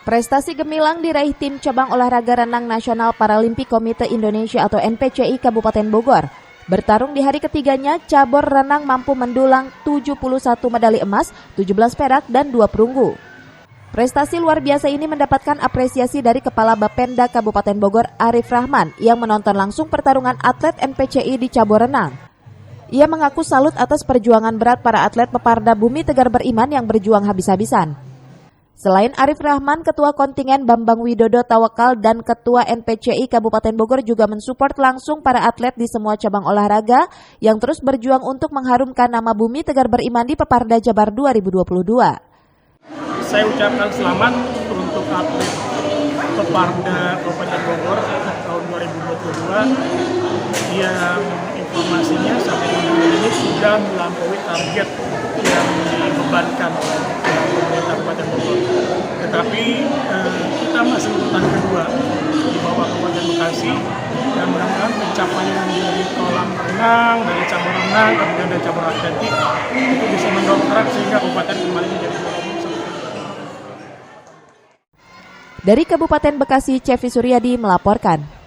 Prestasi gemilang diraih tim cabang olahraga renang nasional Paralimpik Komite Indonesia atau NPCI Kabupaten Bogor. Bertarung di hari ketiganya, cabur renang mampu mendulang 71 medali emas, 17 perak, dan 2 perunggu. Prestasi luar biasa ini mendapatkan apresiasi dari Kepala Bapenda Kabupaten Bogor, Arif Rahman, yang menonton langsung pertarungan atlet NPCI di cabur renang. Ia mengaku salut atas perjuangan berat para atlet peparda Bumi Tegar Beriman yang berjuang habis-habisan. Selain Arif Rahman, Ketua Kontingen Bambang Widodo Tawakal dan Ketua NPCI Kabupaten Bogor juga mensupport langsung para atlet di semua cabang olahraga yang terus berjuang untuk mengharumkan nama Bumi Tegar Beriman di Peparda Jabar 2022. Saya ucapkan selamat untuk atlet Peparda Kabupaten Bogor tahun 2022 yang informasinya sampai dengan ini sudah melampaui target yang dibebankan pemerintah Kabupaten Bogor. Tetapi kita masih urutan kedua di bawah Kabupaten Bekasi dan mudah-mudahan pencapaian dari kolam renang, dari cabur renang, kemudian dari cabur atletik itu bisa mendongkrak sehingga kabupaten kembali menjadi juara umum. Dari Kabupaten Bekasi, Cevi Suryadi melaporkan.